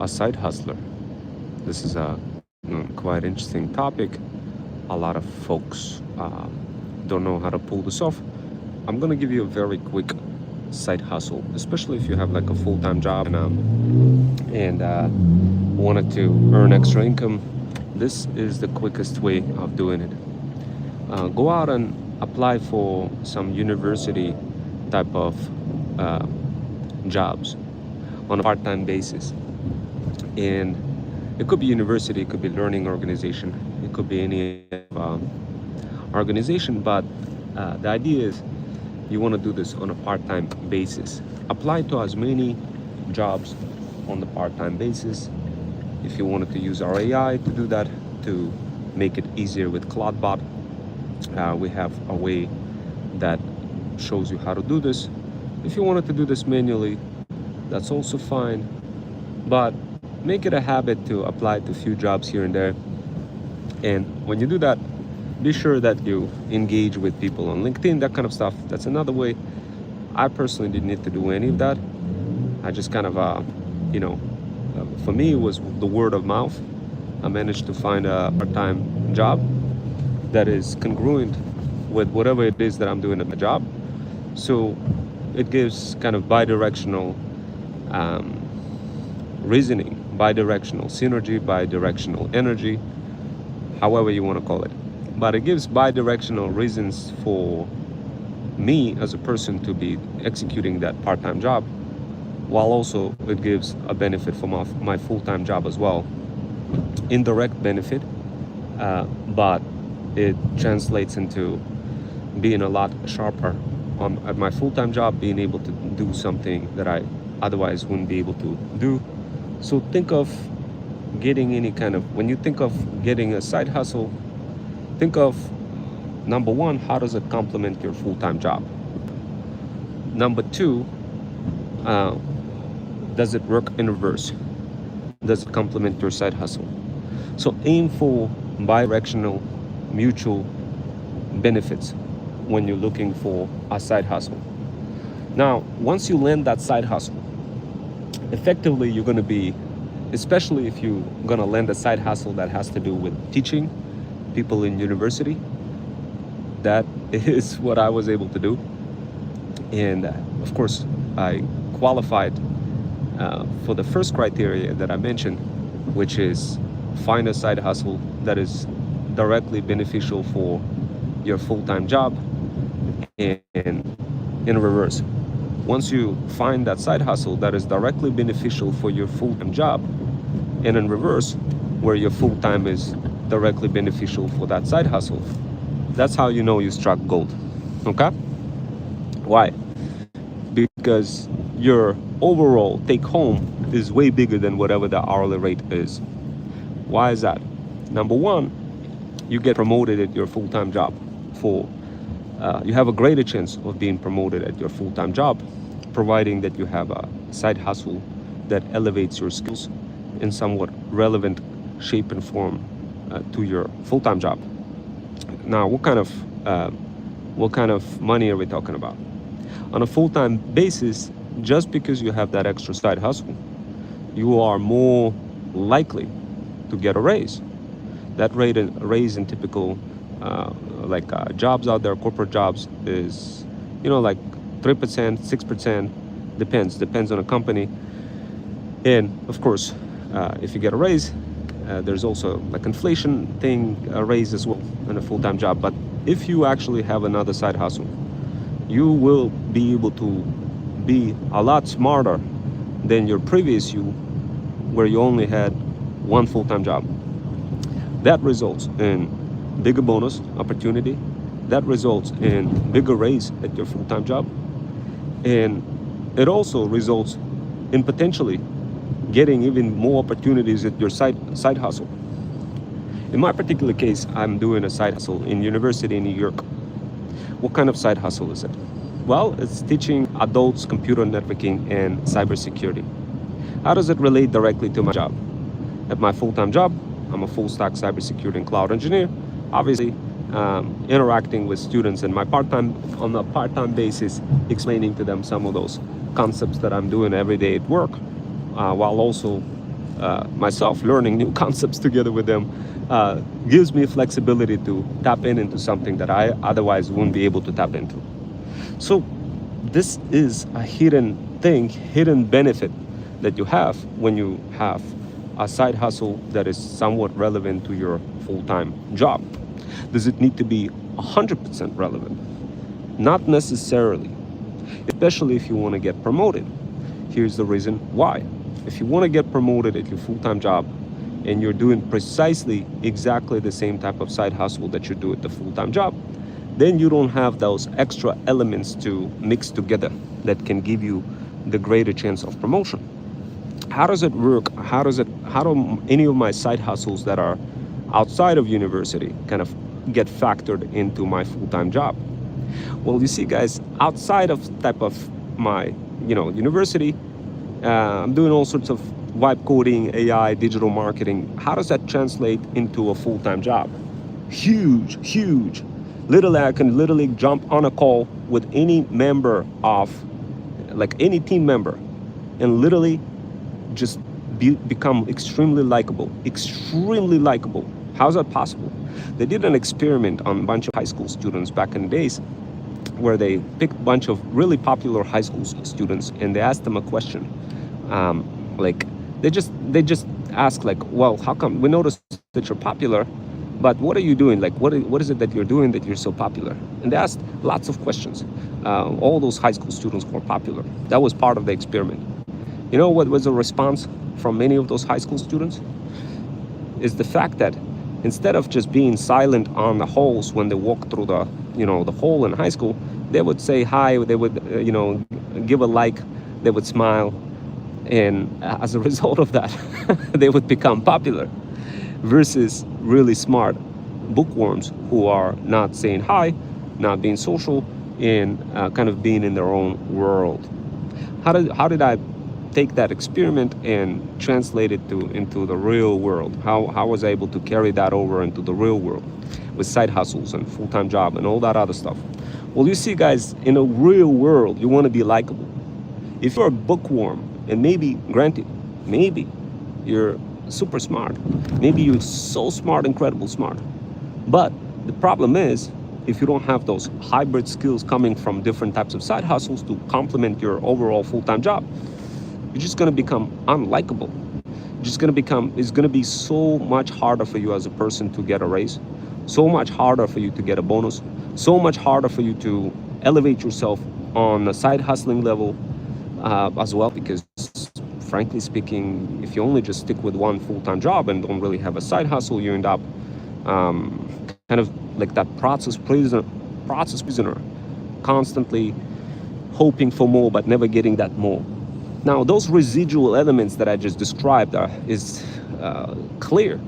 a side hustler? This is a quite interesting topic. A lot of folks don't know how to pull this off. I'm gonna give you a very quick side hustle, especially if you have like a full-time job and wanted to earn extra income. This is the quickest way of doing it. Go out and apply for some university type of uh, jobs on a part-time basis. And it could be university, it could be learning organization, it could be any organization, but the idea is you want to do this on a part-time basis. Apply to as many jobs on the part-time basis. If you wanted to use our AI to do that, to make it easier with CloudBot, we have a way that shows you how to do this. If you wanted to do this manually, that's also fine, but make it a habit to apply to a few jobs here and there. And when you do that, be sure that you engage with people on LinkedIn, that kind of stuff. That's another way. I personally didn't need to do any of that. I just kind of, for me, it was the word of mouth. I managed to find a part-time job that is congruent with whatever it is that I'm doing at my job. So it gives kind of bi-directional reasoning, bi-directional synergy, bi-directional energy, however you want to call it. But it gives bi-directional reasons for me as a person to be executing that part-time job, while also it gives a benefit for my full-time job as well. Indirect benefit, but it translates into being a lot sharper at my full-time job, being able to do something that I otherwise wouldn't be able to do. So think of getting when you think of getting a side hustle, think of, number one, how does it complement your full-time job? Number two, does it work in reverse? Does it complement your side hustle? So aim for bi-directional mutual benefits when you're looking for a side hustle. Now, once you land that side hustle, effectively you're going to be, especially if you're going to land a side hustle that has to do with teaching people in university, that is what I was able to do. And of course, I qualified for the first criteria that I mentioned, which is find a side hustle that is directly beneficial for your full-time job. And in reverse, once you find that side hustle that is directly beneficial for your full-time job, and in reverse, where your full-time is directly beneficial for that side hustle, that's how you know you struck gold. Okay? Why? Because your overall take home is way bigger than whatever the hourly rate is. Why is that? Number one, you get promoted at your full-time job. You have a greater chance of being promoted at your full-time job, providing that you have a side hustle that elevates your skills in somewhat relevant shape and form to your full-time job. Now, what kind of money are we talking about? On a full-time basis, just because you have that extra side hustle, you are more likely to get a raise. That raise in typical jobs out there, corporate jobs, is like 3%, 6%, depends on a company. And of course, if you get a raise, there's also like inflation thing, a raise as well in a full-time job. But if you actually have another side hustle, you will be able to be a lot smarter than your previous you, where you only had one full-time job. That results in bigger bonus opportunity. That results in bigger raise at your full-time job. And it also results in potentially getting even more opportunities at your side hustle. In my particular case, I'm doing a side hustle in University in New York. What kind of side hustle is it? Well, it's teaching adults computer networking and cybersecurity. How does it relate directly to my job? At my full-time job, I'm a full-stack cybersecurity and cloud engineer. Obviously, interacting with students on a part-time basis, explaining to them some of those concepts that I'm doing every day at work, while also myself, learning new concepts together with them, gives me flexibility to tap into something that I otherwise wouldn't be able to tap into. So this is a hidden benefit that you have when you have a side hustle that is somewhat relevant to your full-time job. Does it need to be 100% relevant? Not necessarily, especially if you want to get promoted. Here's the reason why. If you want to get promoted at your full-time job and you're doing precisely exactly the same type of side hustle that you do at the full-time job, then you don't have those extra elements to mix together that can give you the greater chance of promotion. How does it work? How do any of my side hustles that are outside of university kind of get factored into my full-time job? Well, you see, guys, outside of type of my university, I'm doing all sorts of vibe coding, AI, digital marketing. How does that translate into a full-time job? Huge. Literally, I can literally jump on a call with any member of, like any team member, and literally just become extremely likable. How's that possible? They did an experiment on a bunch of high school students back in the days, where they picked a bunch of really popular high school students and they asked them a question. Like they just asked, like, well, how come we noticed that you're popular, but what are you doing? Like, what is it that you're doing that you're so popular? And they asked lots of questions. All those high school students were popular. That was part of the experiment. You know what was the response from many of those high school students? Is the fact that instead of just being silent on the halls when they walk through the hall in high school, they would say hi, they would give a like, they would smile, and as a result of that, they would become popular. Versus really smart bookworms who are not saying hi, not being social, and kind of being in their own world. How did I take that experiment and translate it into the real world? How was I able to carry that over into the real world with side hustles and full-time job and all that other stuff? Well, you see, guys, in a real world, you want to be likable. If you're a bookworm, and maybe, granted, maybe you're super smart, maybe you're so smart, incredible smart, but the problem is, if you don't have those hybrid skills coming from different types of side hustles to complement your overall full-time job, you're just going to become unlikable. It's going to be so much harder for you as a person to get a raise, so much harder for you to get a bonus, so much harder for you to elevate yourself on a side hustling level as well, because frankly speaking, if you only just stick with one full-time job and don't really have a side hustle, you end up kind of like that process prisoner, constantly hoping for more but never getting that more. Now, those residual elements that I just described is clear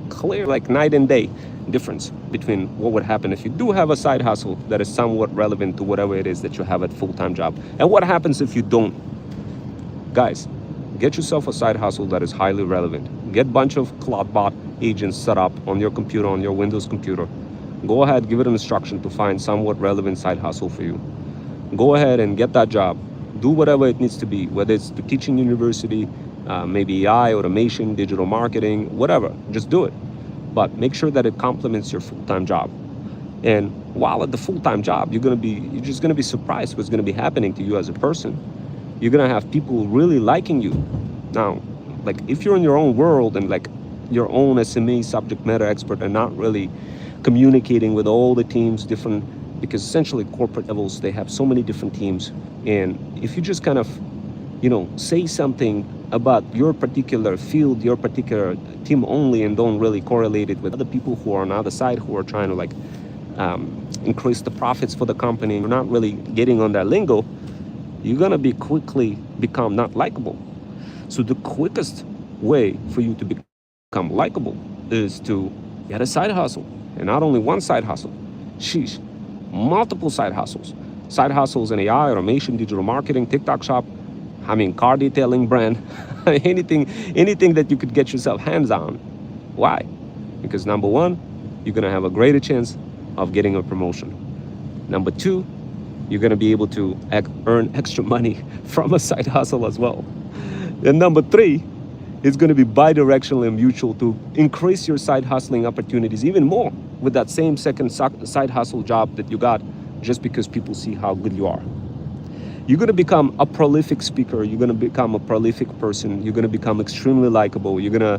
like night and day difference between what would happen if you do have a side hustle that is somewhat relevant to whatever it is that you have at full-time job, and what happens if you don't. Guys, get yourself a side hustle that is highly relevant. Get a bunch of CloudBot agents set up on your computer, on your Windows computer. Go ahead, give it an instruction to find somewhat relevant side hustle for you. Go ahead and get that job. Do whatever it needs to be, whether it's the teaching university, maybe AI, automation, digital marketing, whatever. Just do it. But make sure that it complements your full-time job. And while at the full-time job, you're just gonna be surprised what's gonna be happening to you as a person. You're gonna have people really liking you. Now, like if you're in your own world and like your own SME, subject matter expert, and not really communicating with all the teams because essentially corporate levels, they have so many different teams. And if you just kind of, say something about your particular field, your particular team only, and don't really correlate it with other people who are on the other side who are trying to increase the profits for the company, you're not really getting on that lingo, you're gonna quickly become not likable. So the quickest way for you to become likable is to get a side hustle. And not only one side hustle, multiple side hustles. Side hustles in AI, automation, digital marketing, TikTok shop, car detailing brand, anything that you could get yourself hands on. Why? Because number one, you're gonna have a greater chance of getting a promotion. Number two, you're gonna be able to earn extra money from a side hustle as well. And number three, It's going to be bi-directional and mutual to increase your side hustling opportunities even more with that same second side hustle job that you got, just because people see how good you are. You're going to become a prolific speaker. You're going to become a prolific person. You're going to become extremely likable. You're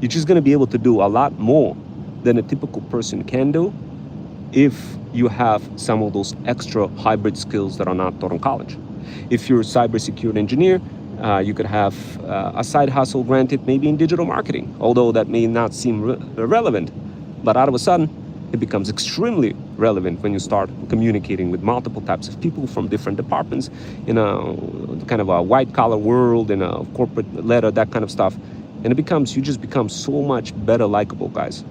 just going to be able to do a lot more than a typical person can do if you have some of those extra hybrid skills that are not taught in college. If you're a cybersecurity engineer, you could have a side hustle, granted, maybe in digital marketing, although that may not seem relevant. But out of a sudden, it becomes extremely relevant when you start communicating with multiple types of people from different departments in a kind of a white collar world, in a corporate ladder, that kind of stuff. And you just become so much better likable, guys.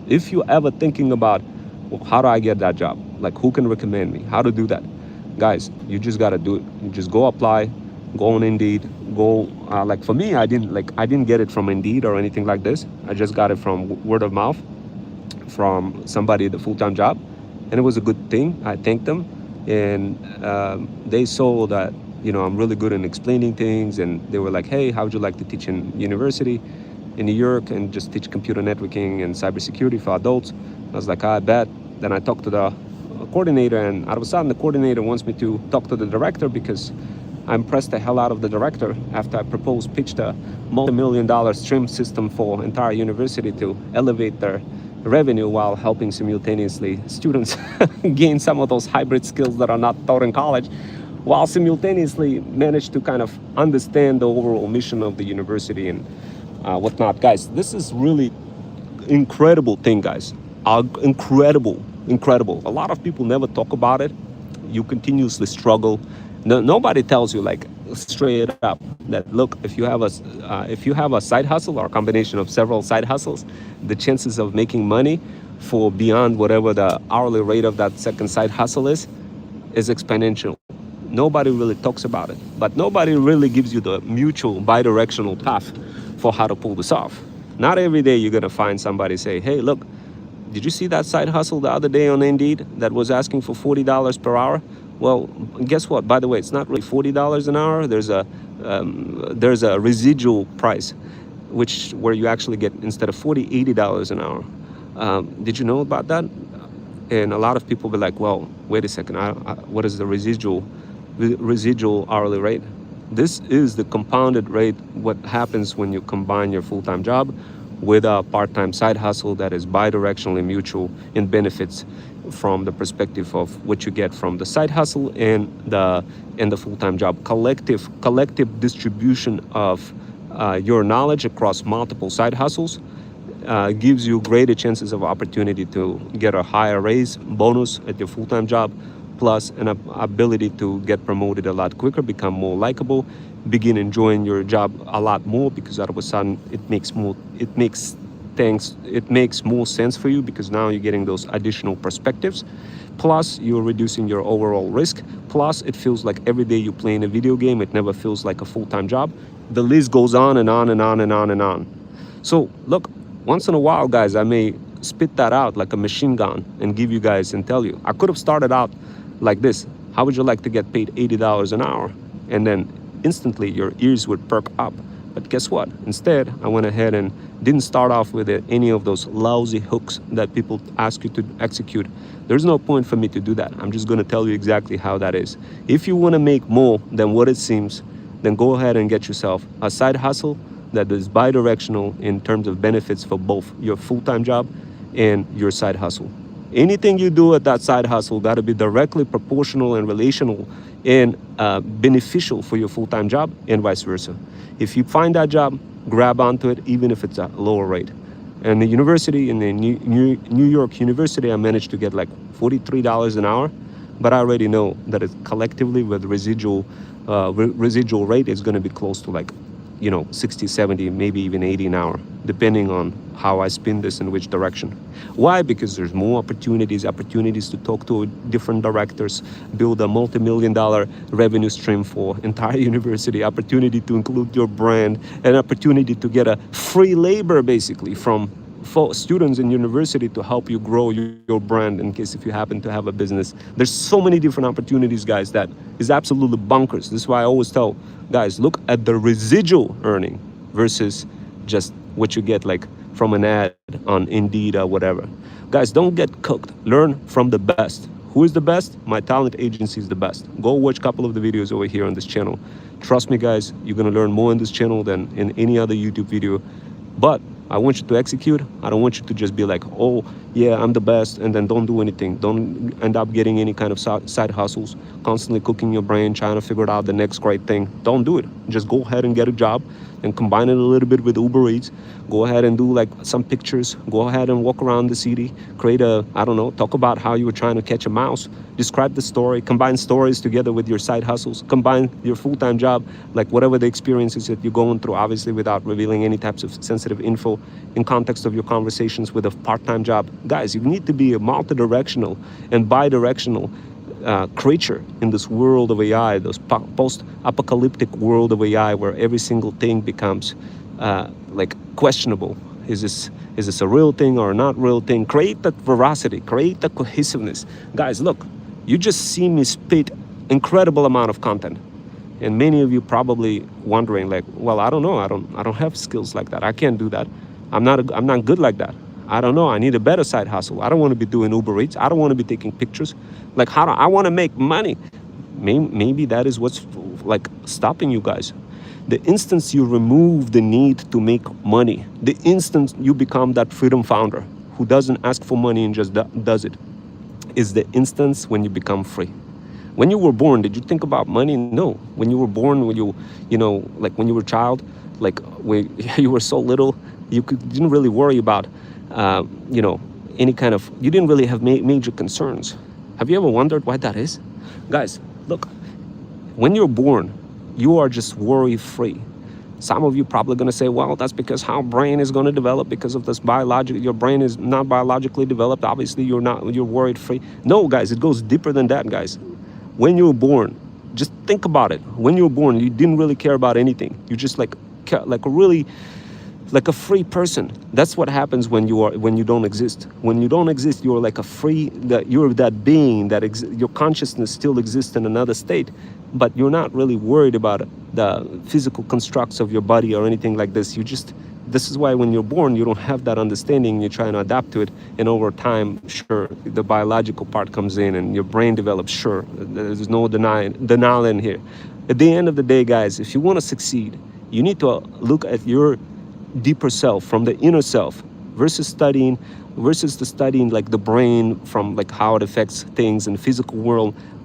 If you're ever thinking about, well, how do I get that job? Like, who can recommend me? How to do that? Guys, you just got to do it. You just go apply, go on Indeed, go, like for me, I didn't get it from Indeed or anything like this. I just got it from word of mouth, from somebody, the full-time job, and it was a good thing. I thanked them, and they saw that, you know, I'm really good in explaining things, and they were like, hey, how would you like to teach in university in New York and just teach computer networking and cybersecurity for adults? I was like, I bet. Then I talked to the coordinator, and out of a sudden the coordinator wants me to talk to the director, because I impressed the hell out of the director after I pitched a multi-million-dollar stream system for entire university to elevate their revenue while helping simultaneously students gain some of those hybrid skills that are not taught in college, while simultaneously manage to kind of understand the overall mission of the university and whatnot. Guys, this is really incredible thing, guys. Incredible. A lot of people never talk about it. You continuously struggle. Nobody tells you, like, straight up that, look, if you have a side hustle or a combination of several side hustles, the chances of making money for beyond whatever the hourly rate of that second side hustle is exponential. Nobody really talks about it, but nobody really gives you the mutual bi-directional path for how to pull this off. Not every day you're gonna find somebody say, hey, look, did you see that side hustle the other day on Indeed that was asking for $40 per hour? Well, guess what? By the way, it's not really $40 an hour. There's a residual price, where you actually get, instead of $40, $80 an hour. Did you know about that? And a lot of people be like, well, wait a second. What is the residual hourly rate? This is the compounded rate. What happens when you combine your full-time job with a part-time side hustle that is bi-directionally mutual in benefits from the perspective of what you get from the side hustle and the full-time job. Collective distribution of your knowledge across multiple side hustles gives you greater chances of opportunity to get a higher raise bonus at your full-time job, plus an ability to get promoted a lot quicker, become more likable, begin enjoying your job a lot more, because all of a sudden it makes more sense for you, because now you're getting those additional perspectives. Plus, you're reducing your overall risk. Plus, it feels like every day you play in a video game, it never feels like a full-time job. The list goes on and on and on and on and on. So look, once in a while, guys, I may spit that out like a machine gun and give you guys and tell you. I could have started out like this: how would you like to get paid $80 an hour? And then instantly your ears would perk up. But guess what? Instead, I went ahead and didn't start off with any of those lousy hooks that people ask you to execute. There's no point for me to do that. I'm just going to tell you exactly how that is. If you want to make more than what it seems, then go ahead and get yourself a side hustle that is bi-directional in terms of benefits for both your full-time job and your side hustle. Anything you do at that side hustle got to be directly proportional and relational and beneficial for your full-time job, and vice versa. If you find that job, grab onto it, even if it's a lower rate. And the university, in the New York University, I managed to get like $43 an hour, but I already know that it collectively with residual rate is going to be close to, like, 60, 70, maybe even 80 an hour, depending on how I spin this in which direction. Why? Because there's more opportunities to talk to different directors, build a multi-million-dollar revenue stream for entire university, opportunity to include your brand, an opportunity to get a free labor basically from students in university to help you grow your brand in case if you happen to have a business. There's so many different opportunities, guys, that is absolutely bonkers. This is why I always tell guys, look at the residual earning versus just what you get like from an ad on Indeed or whatever. Guys, don't get cooked. Learn from the best. Who is the best? My talent agency is the best. Go watch a couple of the videos over here on this channel. Trust me, guys, you're gonna learn more in this channel than in any other YouTube video. But I want you to execute. I don't want you to just be like, oh, yeah, I'm the best, and then don't do anything. Don't end up getting any kind of side hustles, constantly cooking your brain, trying to figure out the next great thing. Don't do it. Just go ahead and get a job and combine it a little bit with Uber Eats. Go ahead and do like some pictures. Go ahead and walk around the city. Create a, I don't know, talk about how you were trying to catch a mouse. Describe the story. Combine stories together with your side hustles. Combine your full-time job, like whatever the experiences that you're going through, obviously without revealing any types of sensitive info, in context of your conversations with a part-time job. Guys, you need to be a multi-directional and bi-directional creature in this world of AI, this post-apocalyptic world of AI, where every single thing becomes like questionable. Is this a real thing or not real thing? Create that veracity, create that cohesiveness. Guys, look, you just see me spit incredible amount of content, and many of you probably wondering like, well, I don't know, I don't have skills like that. I can't do that. I'm not good like that. I don't know. I need a better side hustle. I don't want to be doing Uber Eats. I don't want to be taking pictures. Like, how do I want to make money? Maybe that is what's like stopping you guys. The instant you remove the need to make money, the instant you become that freedom founder who doesn't ask for money and just does it, is the instance when you become free. When you were born, did you think about money? No. When you were born, when you know, like when you were a child, like when you were so little, didn't really worry about, you know, any kind of, you didn't really have major concerns. Have you ever wondered why that is? Guys, look, when you're born, you are just worry-free. Some of you probably gonna say, well, that's because how brain is gonna develop because of this biological, your brain is not biologically developed. Obviously, you're worried-free. No, guys, it goes deeper than that, guys. When you were born, just think about it. When you were born, you didn't really care about anything. You just like a free person. That's what happens when you don't exist. When you don't exist, you're like a free, you're that being that your consciousness still exists in another state, but you're not really worried about the physical constructs of your body or anything like this. This is why when you're born, you don't have that understanding. You're trying to adapt to it, and over time, sure, the biological part comes in and your brain develops. Sure, there's no denial in here. At the end of the day, guys, if you want to succeed, you need to look at your deeper self, from the inner self, versus studying like the brain, from like how it affects things in the physical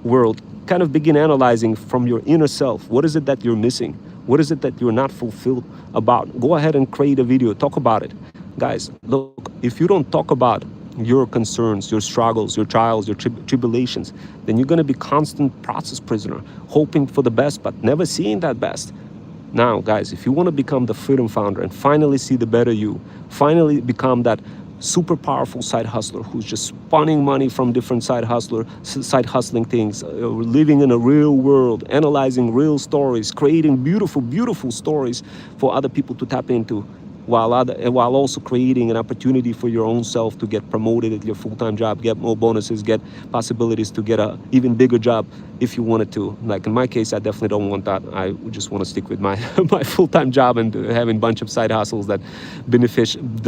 world. Kind of begin analyzing from your inner self. What is it that you're missing? What is it that you're not fulfilled about? Go ahead and create a video, talk about it. Guys, look, if you don't talk about your concerns, your struggles, your trials, your tribulations, then you're gonna be constant process prisoner, hoping for the best, but never seeing that best. Now, guys, if you want to become the freedom founder and finally see the better you, finally become that super powerful side hustler who's just spawning money from different side hustling things, living in a real world, analyzing real stories, creating beautiful, beautiful stories for other people to tap into, while also creating an opportunity for your own self to get promoted at your full-time job, get more bonuses, get possibilities to get a even bigger job if you wanted to. Like in my case, I definitely don't want that. I just want to stick with my my full-time job and having a bunch of side hustles that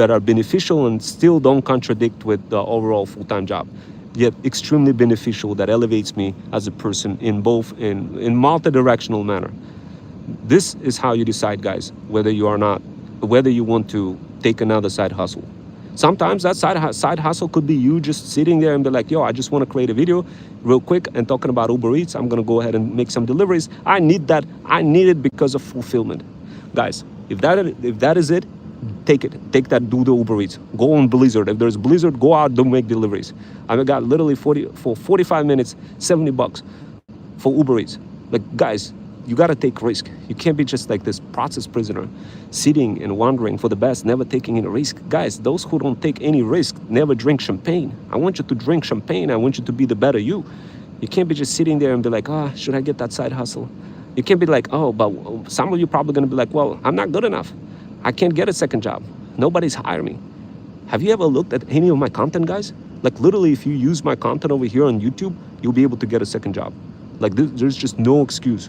are beneficial and still don't contradict with the overall full-time job, yet extremely beneficial, that elevates me as a person in multi-directional manner. This is how you decide, guys, whether you want to take another side hustle. Sometimes that side hustle could be you just sitting there and be like, yo, I just want to create a video real quick and talking about Uber Eats. I'm going to go ahead and make some deliveries. I need that. I need it because of fulfillment. Guys, if that is it, take it. Take that, do the Uber Eats. Go on Blizzard. If there's Blizzard, go out, don't make deliveries. I got literally 45 minutes, $70 for Uber Eats. Like, guys, you got to take risk. You can't be just like this process prisoner, sitting and wondering for the best, never taking any risk. Guys, those who don't take any risk never drink champagne. I want you to drink champagne. I want you to be the better you. You can't be just sitting there and be like, should I get that side hustle? You can't be like, but some of you probably going to be like, well, I'm not good enough. I can't get a second job. Nobody's hiring me. Have you ever looked at any of my content, guys? Like, literally, if you use my content over here on YouTube, you'll be able to get a second job. Like, there's just no excuse.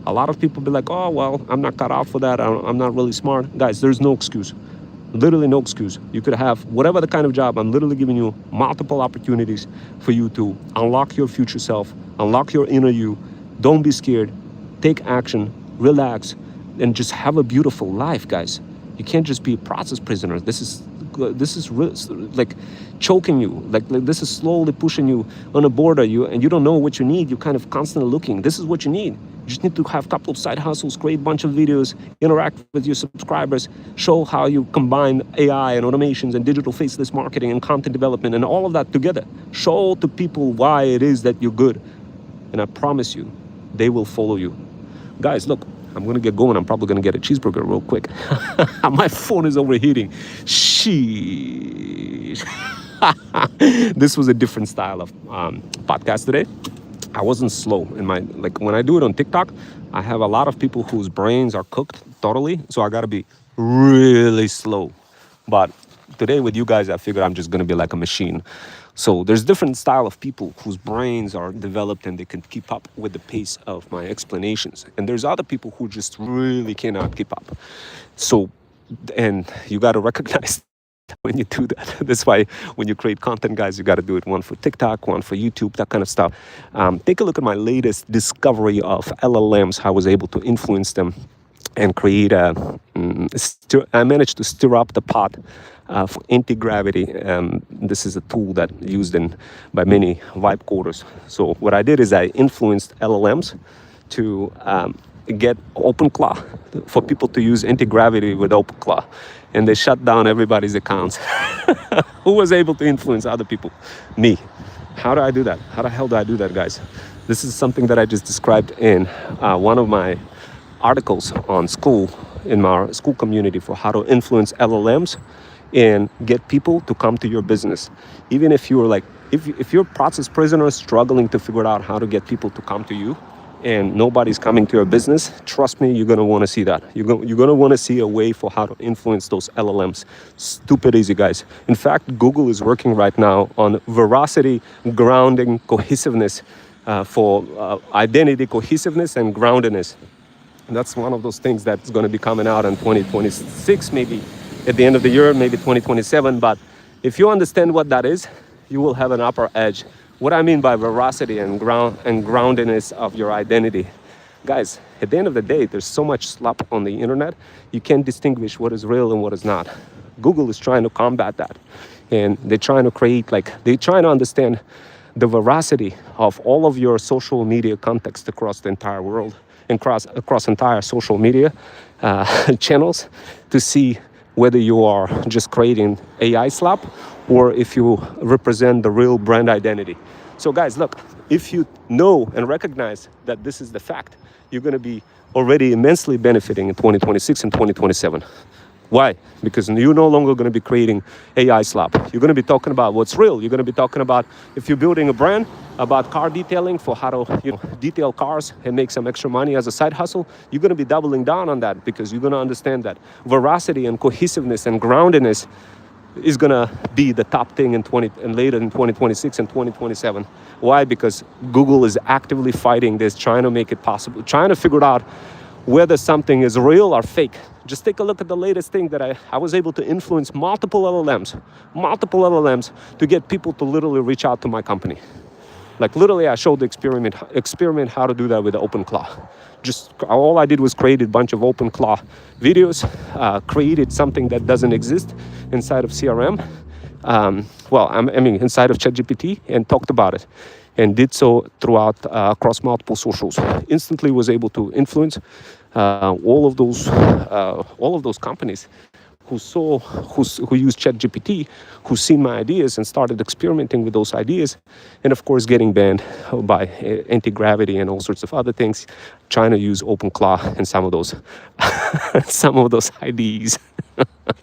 A lot of people be like, oh, well, I'm not cut out for that. I'm not really smart. Guys, there's no excuse. Literally no excuse. You could have whatever the kind of job. I'm literally giving you multiple opportunities for you to unlock your future self, unlock your inner you. Don't be scared. Take action, relax, and just have a beautiful life, guys. You can't just be a process prisoner. This is like choking you. Like this is slowly pushing you on a border. And you don't know what you need. You're kind of constantly looking. This is what you need. You just need to have a couple of side hustles, create a bunch of videos, interact with your subscribers, show how you combine AI and automations and digital faceless marketing and content development and all of that together. Show to people why it is that you're good. And I promise you, they will follow you. Guys, look, I'm gonna get going. I'm probably gonna get a cheeseburger real quick. My phone is overheating. Sheesh. This was a different style of podcast today. I wasn't slow in my, like when I do it on TikTok, I have a lot of people whose brains are cooked totally. So I gotta be really slow. But today with you guys, I figured I'm just gonna be like a machine. So there's different style of people whose brains are developed and they can keep up with the pace of my explanations. And there's other people who just really cannot keep up. So, and you got to recognize when you do that. That's why when you create content, guys, you got to do it one for TikTok, one for YouTube, that kind of stuff. Take a look at my latest discovery of LLMs, how I was able to influence them and create I managed to stir up the pot for anti-gravity. This is a tool that used by many vibe coders. So what I did is I influenced LLMs to get OpenClaw for people to use anti-gravity with OpenClaw, and they shut down everybody's accounts. Who was able to influence other people? Me. How do I do that? How the hell do I do that, guys? This is something that I just described in one of my articles on school, in my school community, for how to influence LLMs and get people to come to your business. Even if you're like, if you're a process prisoner struggling to figure out how to get people to come to you and nobody's coming to your business, trust me, you're gonna wanna see that. You're gonna wanna see a way for how to influence those LLMs. Stupid easy, guys. In fact, Google is working right now on veracity, grounding, cohesiveness for identity, cohesiveness, and groundedness. That's one of those things that's going to be coming out in 2026, maybe at the end of the year, maybe 2027. But if you understand what that is, you will have an upper edge. What I mean by veracity and groundedness of your identity. Guys, at the end of the day, there's so much slop on the internet, you can't distinguish what is real and what is not. Google is trying to combat that. And they're trying to they're trying to understand the veracity of all of your social media context across the entire world, and across entire social media channels, to see whether you are just creating AI slop or if you represent the real brand identity. So guys, look, if you know and recognize that this is the fact, you're going to be already immensely benefiting in 2026 and 2027. Why? Because you're no longer going to be creating AI slop. You're going to be talking about what's real. You're going to be talking about, if you're building a brand, about car detailing, for how to detail cars and make some extra money as a side hustle. You're going to be doubling down on that, because you're going to understand that veracity and cohesiveness and groundedness is going to be the top thing in later in 2026 and 2027. Why? Because Google is actively fighting this, trying to make it possible, trying to figure out whether something is real or fake. Just take a look at the latest thing that I was able to influence multiple LLMs to get people to literally reach out to my company. Like literally, I showed the experiment how to do that with OpenClaw. Just all I did was create a bunch of OpenClaw videos, created something that doesn't exist inside of CRM. Inside of ChatGPT, and talked about it, and did so throughout across multiple socials. Instantly was able to influence all of those companies who used ChatGPT, who seen my ideas and started experimenting with those ideas, and of course getting banned by anti-gravity and all sorts of other things, trying to use OpenClaw and some of those IDs.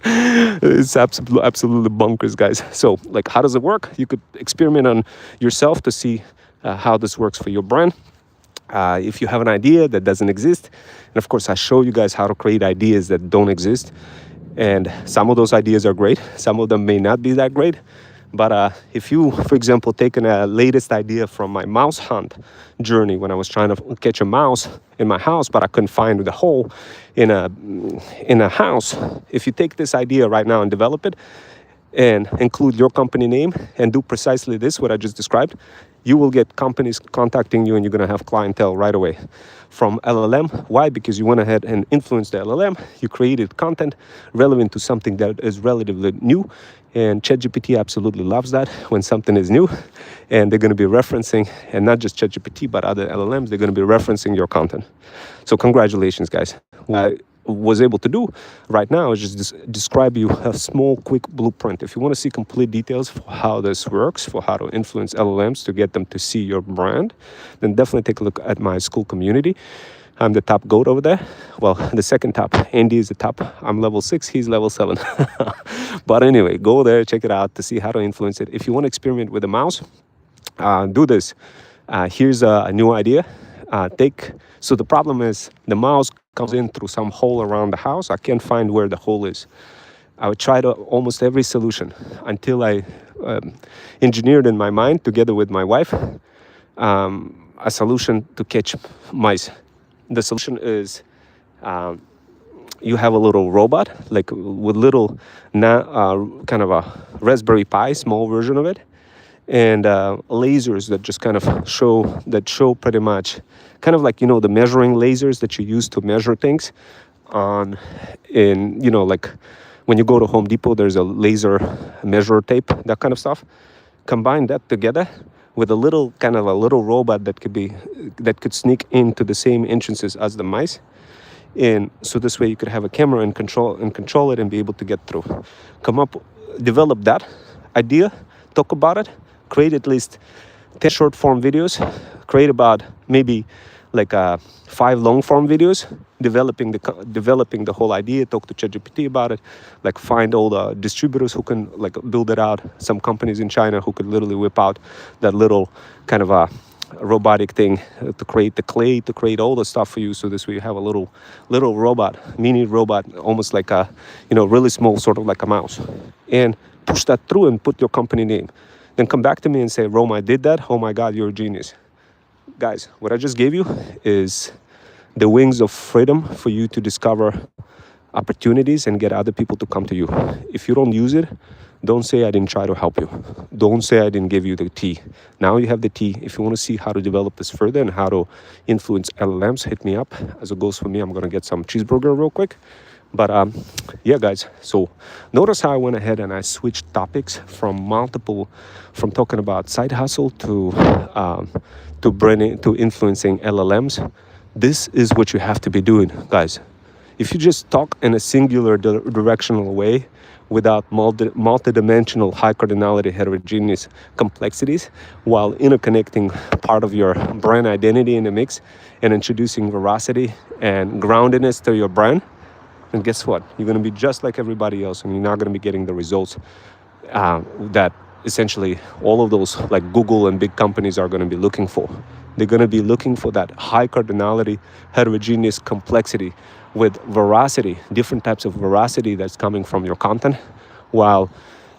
It's absolutely bonkers, guys. So, like, how does it work? You could experiment on yourself to see how this works for your brand. If you have an idea that doesn't exist, and of course I show you guys how to create ideas that don't exist, and some of those ideas are great, some of them may not be that great, But if you, for example, taken a latest idea from my mouse hunt journey when I was trying to catch a mouse in my house, but I couldn't find the hole in a house. If you take this idea right now and develop it and include your company name and do precisely this, what I just described, you will get companies contacting you and you're going to have clientele right away from LLM. Why? Because you went ahead and influenced the LLM. You created content relevant to something that is relatively new. And ChatGPT absolutely loves that when something is new. And they're going to be referencing, and not just ChatGPT, but other LLMs, they're going to be referencing your content. So congratulations, guys. What I was able to do right now is just describe you a small, quick blueprint. If you want to see complete details for how this works, for how to influence LLMs to get them to see your brand, then definitely take a look at my school community. I'm the top goat over there. Well, the second top. Andy is the top. I'm level 6, he's level 7. But anyway, go there, check it out to see how to influence it. If you want to experiment with a mouse, do this. Here's a new idea. So the problem is the mouse comes in through some hole around the house. I can't find where the hole is. I would try to almost every solution until I engineered in my mind, together with my wife, a solution to catch mice. The solution is you have a little robot, like with little kind of a Raspberry Pi, small version of it, and lasers that just kind of show pretty much kind of like, the measuring lasers that you use to measure things like when you go to Home Depot, there's a laser measure tape, that kind of stuff. Combine that together with a little robot that could sneak into the same entrances as the mice. And so this way you could have a camera and control it and be able to get through. Develop that idea, talk about it, create at least 10 short form videos, create about maybe like 5 long form videos, developing the whole idea, talk to ChatGPT about it, like find all the distributors who can like build it out, some companies in China who could literally whip out that little kind of a robotic thing to create the clay, to create all the stuff for you. So this way you have a little robot, mini robot, almost like a, really small, sort of like a mouse, and push that through and put your company name. Then come back to me and say, Rome, I did that. Oh my God, you're a genius. Guys, what I just gave you is the wings of freedom for you to discover opportunities and get other people to come to you. If you don't use it, don't say I didn't try to help you. Don't say I didn't give you the tea. Now you have the tea. If you want to see how to develop this further and how to influence LLMs, hit me up. As it goes for me, I'm going to get some cheeseburger real quick. But yeah, guys, so notice how I went ahead and I switched topics from talking about side hustle to influencing LLMs. This is what you have to be doing, guys. If you just talk in a singular directional way without multidimensional high cardinality heterogeneous complexities, while interconnecting part of your brand identity in the mix and introducing veracity and groundedness to your brand, and guess what? You're going to be just like everybody else, and you're not going to be getting the results that essentially all of those like Google and big companies are going to be looking for. They're going to be looking for that high cardinality, heterogeneous complexity with veracity, different types of veracity that's coming from your content, while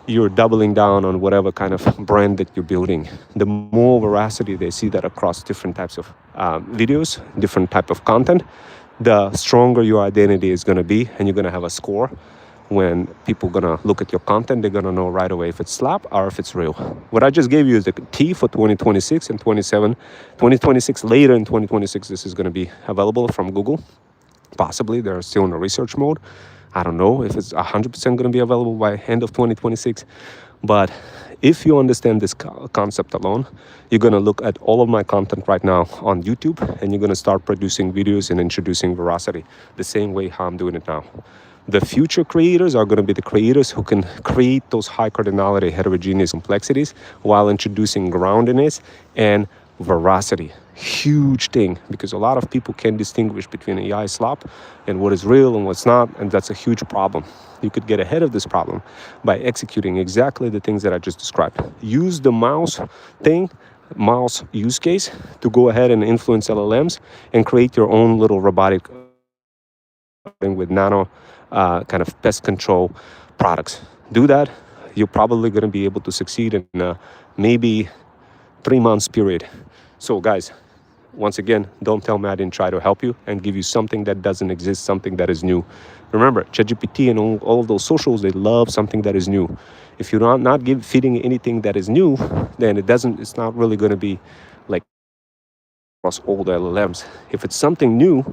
you're doubling down on whatever kind of brand that you're building. The more veracity they see that across different types of videos, different type of content, the stronger your identity is going to be, and you're going to have a score. When people are going to look at your content, they're going to know right away if it's slap or if it's real. What I just gave you is the T for 2026 and 2026. Later in 2026, this is going to be available from Google. Possibly, they're still in a research mode. I don't know if it's 100% going to be available by end of 2026. But if you understand this concept alone, you're going to look at all of my content right now on YouTube, and you're going to start producing videos and introducing veracity the same way how I'm doing it now. The future creators are going to be the creators who can create those high cardinality heterogeneous complexities while introducing groundedness and veracity. Huge thing, because a lot of people can't distinguish between AI slop and what is real and what's not, and that's a huge problem. You could get ahead of this problem by executing exactly the things that I just described. Use the mouse use case to go ahead and influence LLMs and create your own little robotic thing with nano kind of pest control products. Do that. you're probably going to be able to succeed in maybe 3 months period. So guys, once again, don't tell me I didn't try to help you and give you something that doesn't exist, something that is new. Remember, ChatGPT and all of those socials, they love something that is new. If you're not feeding anything that is new, then it's not really going to be like across all the LLMs. If it's something new,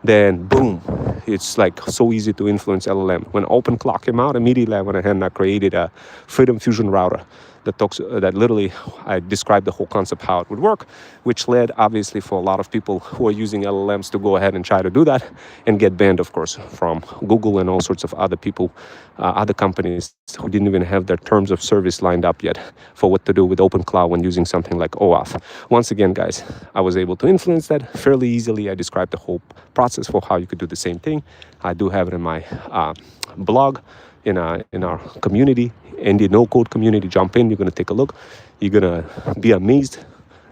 then boom, it's like so easy to influence LLM. When OpenClock came out, immediately I went ahead and I created a Freedom Fusion router that literally I described the whole concept how it would work, which led obviously for a lot of people who are using LLMs to go ahead and try to do that and get banned, of course, from Google and all sorts of other people, other companies who didn't even have their terms of service lined up yet for what to do with OpenCloud when using something like OAuth. Once again, guys, I was able to influence that fairly easily. I described the whole process for how you could do the same thing. I do have it in my blog, in our community, in the no-code community. Jump in, you're going to take a look. You're going to be amazed.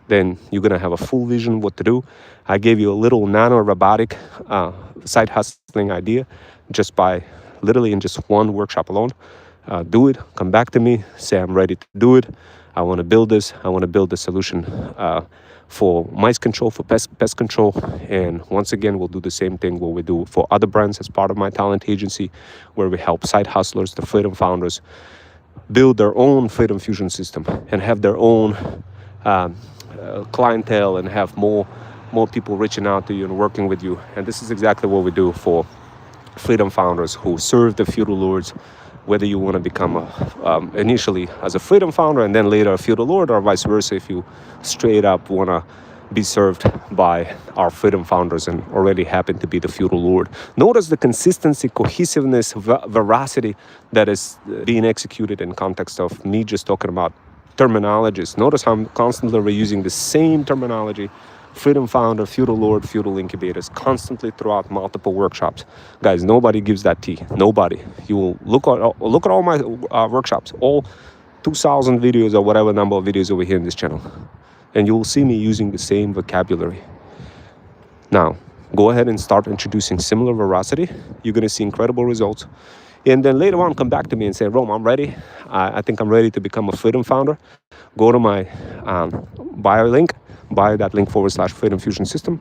Then you're going to have a full vision what to do. I gave you a little nano-robotic side hustling idea just by literally in just one workshop alone. Do it, come back to me, say I'm ready to do it. I want to build this. I want to build a solution for mice control, for pest control. And once again, we'll do the same thing what we do for other brands as part of my talent agency, where we help side hustlers, the Freedom Founders, build their own Freedom Fusion system and have their own clientele and have more people reaching out to you and working with you. And this is exactly what we do for Freedom Founders who serve the feudal lords, whether you want to become initially as a Freedom Founder and then later a feudal lord, or vice versa if you straight up want to be served by our Freedom Founders and already happen to be the feudal lord. Notice the consistency, cohesiveness, veracity that is being executed in context of me just talking about terminologies. Notice how I'm constantly reusing the same terminology: Freedom Founder, feudal lord, feudal incubators, constantly throughout multiple workshops. Guys, nobody gives that tea. Nobody. You will look at all my workshops, all 2,000 videos or whatever number of videos over here in this channel, and you will see me using the same vocabulary. Now, go ahead and start introducing similar veracity. You're going to see incredible results. And then later on, come back to me and say, Rome, I'm ready. I think I'm ready to become a Freedom Founder. Go to my bio link. Buy that link /Freedom Fusion System.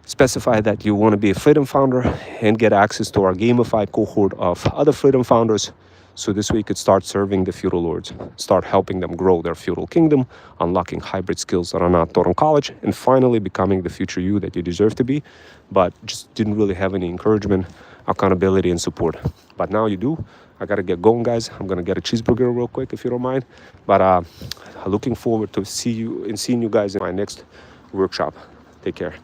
Specify that you want to be a Freedom Founder and get access to our gamified cohort of other Freedom Founders. So this way you could start serving the feudal lords, start helping them grow their feudal kingdom, unlocking hybrid skills that are not taught in college, and finally becoming the future you that you deserve to be, but just didn't really have any encouragement, accountability, and support. But now you do. I got to get going, guys. I'm going to get a cheeseburger real quick, if you don't mind. But looking forward to seeing you guys in my next workshop. Take care.